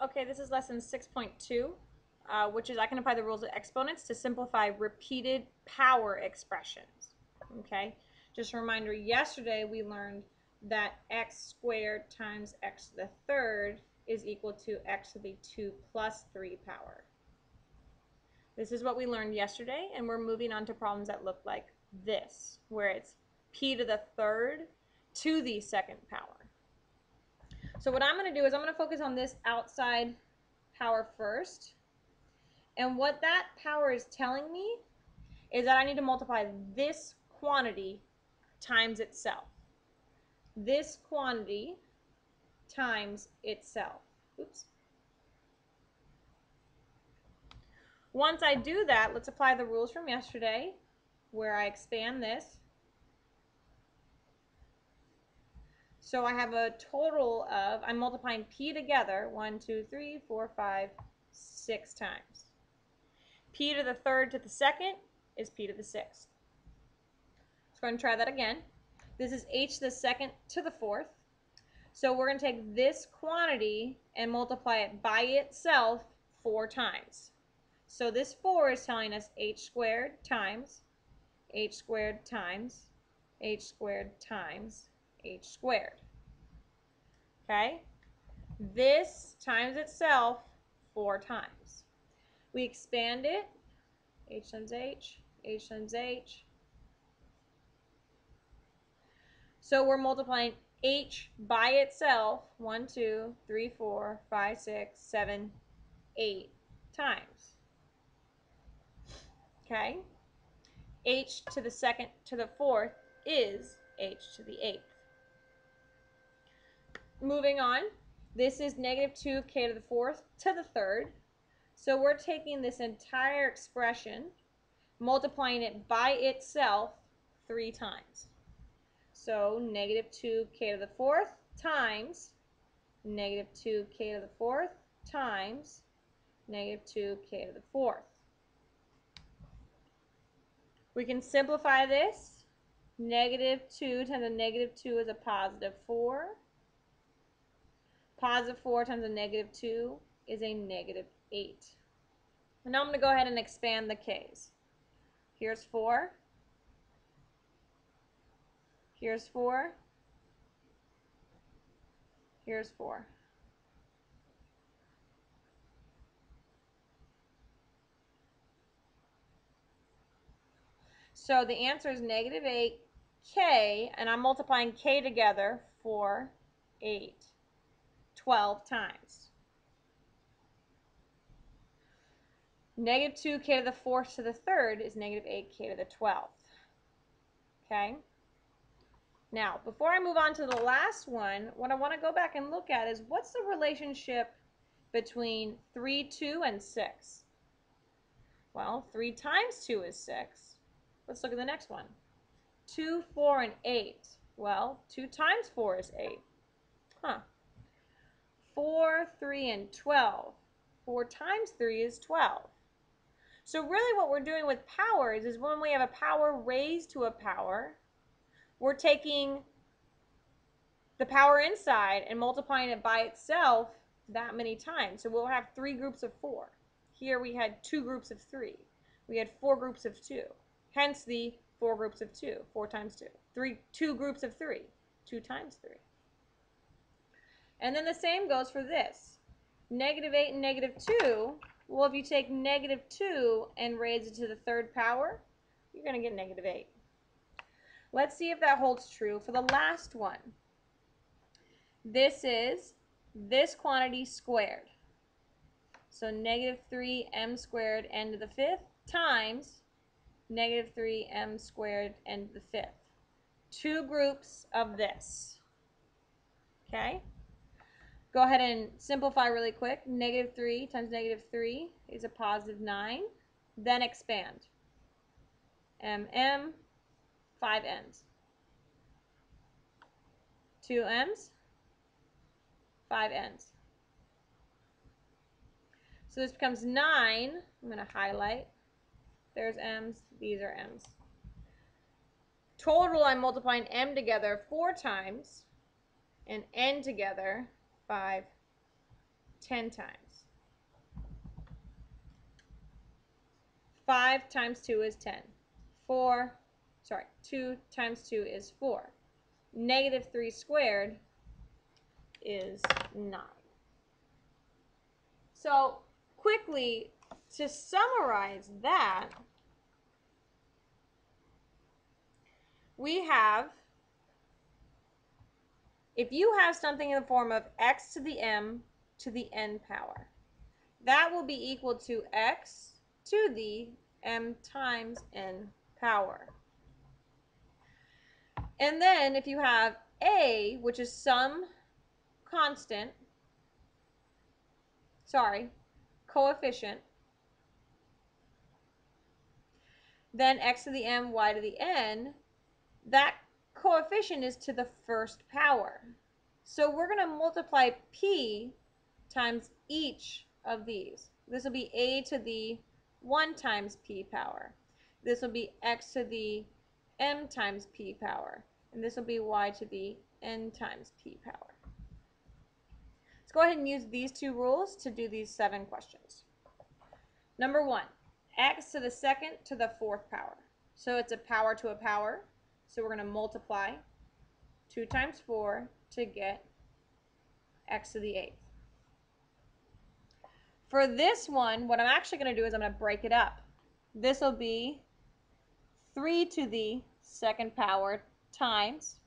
Okay, this is lesson 6.2, which is I can apply the rules of exponents to simplify repeated power expressions. Okay, just a reminder, yesterday we learned that x squared times x to the third is equal to x to the 2 plus 3 power. This is what we learned yesterday, and we're moving on to problems that look like this, where it's p to the third to the second power. So what I'm going to do is I'm going to focus on this outside power first. And what that power is telling me is that I need to multiply this quantity times itself. This quantity times itself. Oops. Once I do that, let's apply the rules from yesterday where I expand this. So I have a total of, I'm multiplying p together, 1, 2, 3, 4, 5, 6 times. P to the third to the second is p to the sixth. So we're going to try that again. This is h to the second to the fourth. So we're going to take this quantity and multiply it by itself 4 times. So this 4 is telling us h squared times h squared times h squared times h squared. Okay? This times itself 4 times. We expand it, h times h times h. So we're multiplying h by itself 1, 2, 3, 4, 5, 6, 7, 8 times. Okay? H to the second to the fourth is h to the eighth. Moving on, this is negative 2k to the fourth to the third. So we're taking this entire expression, multiplying it by itself 3 times. So negative 2k to the fourth times negative 2k to the fourth times negative 2k to the fourth. We can simplify this. Negative 2 times a negative 2 is a positive 4. Positive 4 times a negative 2 is a negative 8. And now I'm going to go ahead and expand the k's. Here's 4. Here's 4. Here's 4. So the answer is negative 8k, and I'm multiplying k together 4, 8, 12 times. Negative 2k to the fourth to the third is negative 8k to the 12th. Okay? Now, before I move on to the last one, what I want to go back and look at is what's the relationship between 3, 2, and 6? Well, 3 times 2 is 6. Let's look at the next one. 2, 4, and 8. Well, 2 times 4 is 8. 4, 3, and 12. 4 times 3 is 12. So really what we're doing with powers is when we have a power raised to a power, we're taking the power inside and multiplying it by itself that many times. So we'll have 3 groups of 4. Here we had 2 groups of 3. We had 4 groups of 2. Hence the 4 groups of 2. 4 times 2. 2 groups of 3. 2 times 3. And then the same goes for this. Negative 8 and negative 2. Well, if you take negative 2 and raise it to the third power, you're going to get negative 8. Let's see if that holds true for the last one. This is this quantity squared. So negative 3m squared n to the fifth times negative 3m squared n to the fifth. 2 groups of this. Okay? Go ahead and simplify really quick. Negative 3 times negative 3 is a positive 9. Then expand. M, 5 n's. 2 m's, 5 n's. So this becomes 9. I'm going to highlight. There's m's. These are m's. Total, I'm multiplying m together 4 times and n together 5 10 times. 5 times 2 is 10. 2 times 2 is 4. Negative 3 squared is 9. So quickly, to summarize that, we have, if you have something in the form of x to the m to the n power, that will be equal to x to the m times n power. And then if you have a, which is some coefficient, then x to the m, y to the n, that coefficient is to the first power. So we're going to multiply p times each of these. This will be a to the 1 times p power. This will be x to the m times p power. And this will be y to the n times p power. Let's go ahead and use these two rules to do these 7 questions. Number 1, x to the second to the 4th power. So it's a power to a power. So we're going to multiply 2 times 4 to get x to the 8th. For this one, what I'm actually going to do is I'm going to break it up. This will be 3 to the 2nd power times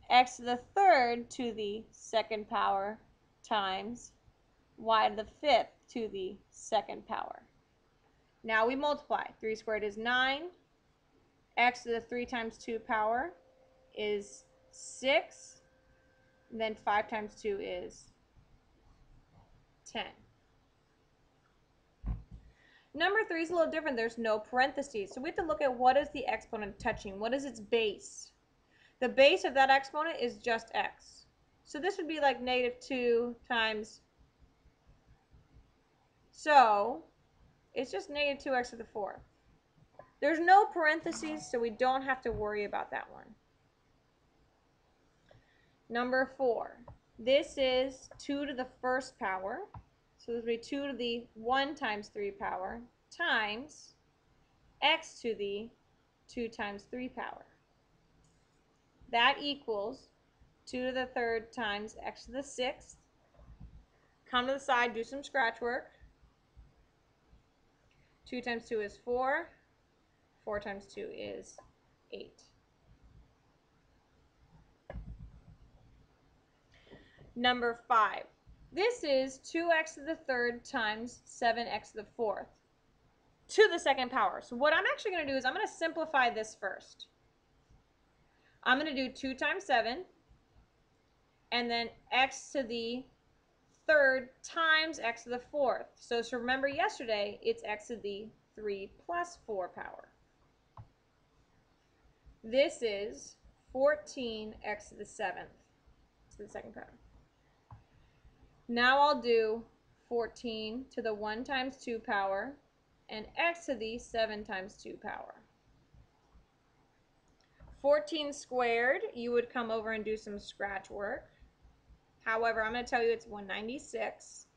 x to the 3rd to the 2nd power times y to the 5th to the 2nd power. Now we multiply. 3 squared is 9. X to the 3 times 2 power is 6. And then 5 times 2 is 10. Number 3 is a little different. There's no parentheses. So we have to look at what is the exponent touching. What is its base? The base of that exponent is just x. So this would be like negative 2 times. So it's just negative 2x to the 4th. There's no parentheses, so we don't have to worry about that one. Number 4. This is 2 to the 1st power. So this would be 2 to the 1 times 3 power times x to the 2 times 3 power. That equals 2 to the 3rd times x to the 6th. Come to the side, do some scratch work. 2 times 2 is 4. 4 times 2 is 8. Number 5. This is 2x to the 3rd times 7x to the 4th to the 2nd power. So what I'm actually going to do is I'm going to simplify this first. I'm going to do 2 times 7 and then x to the 3rd times x to the 4th. So remember yesterday, it's x to the 3 plus 4 power. This is 14x to the 7th to the 2nd power. Now I'll do 14 to the 1 times 2 power and x to the 7 times 2 power. 14 squared, you would come over and do some scratch work. However, I'm going to tell you it's 196.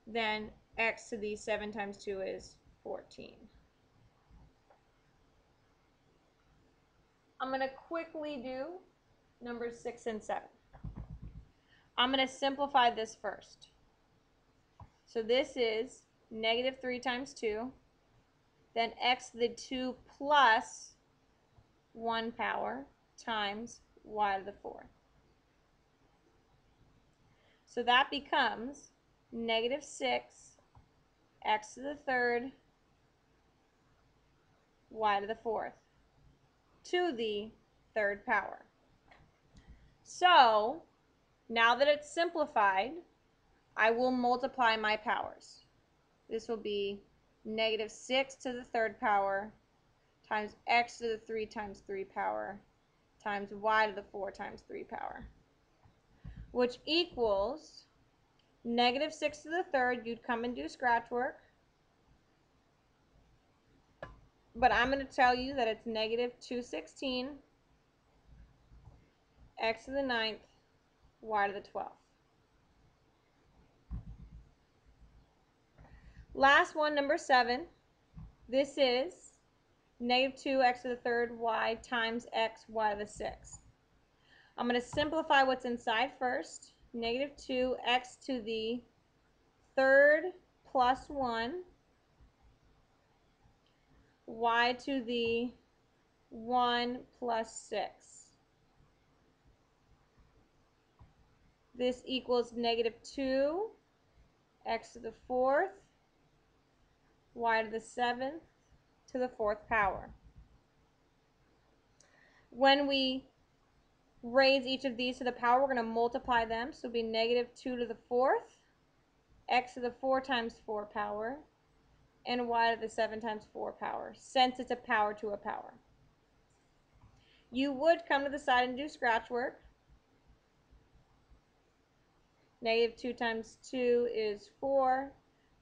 Then x to the 7 times 2 is 14. I'm going to quickly do numbers 6 and 7. I'm going to simplify this first. So this is negative 3 times 2, then x to the 2 plus 1 power times y to the 4th. So that becomes negative 6 x to the 3rd y to the 4th to the 3rd power. So now that it's simplified, I will multiply my powers. This will be negative 6 to the 3rd power times x to the 3 times 3 power times y to the 4 times 3 power, which equals negative 6 to the 3rd. You'd come and do scratch work. But I'm going to tell you that it's negative 216 x to the 9th y to the 12th. Last one, number 7. This is negative 2x to the third y times x y to the 6th. I'm going to simplify what's inside first. Negative 2x to the third plus 1, y to the 1 plus 6. This equals negative 2, x to the 4th, y to the 7th, to the 4th power. When we raise each of these to the power, we're going to multiply them. So it'll be negative 2 to the 4th, x to the 4 times 4 power, and y to the 7 times 4 power, since it's a power to a power. You would come to the side and do scratch work. Negative 2 times 2 is 4.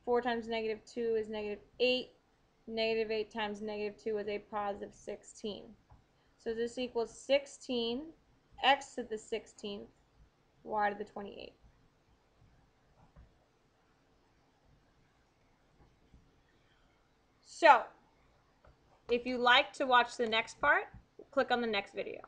4 times negative 2 is negative 8. Negative 8 times negative 2 is a positive 16. So this equals 16, x to the 16th, y to the 28th. So, if you like to watch the next part, click on the next video.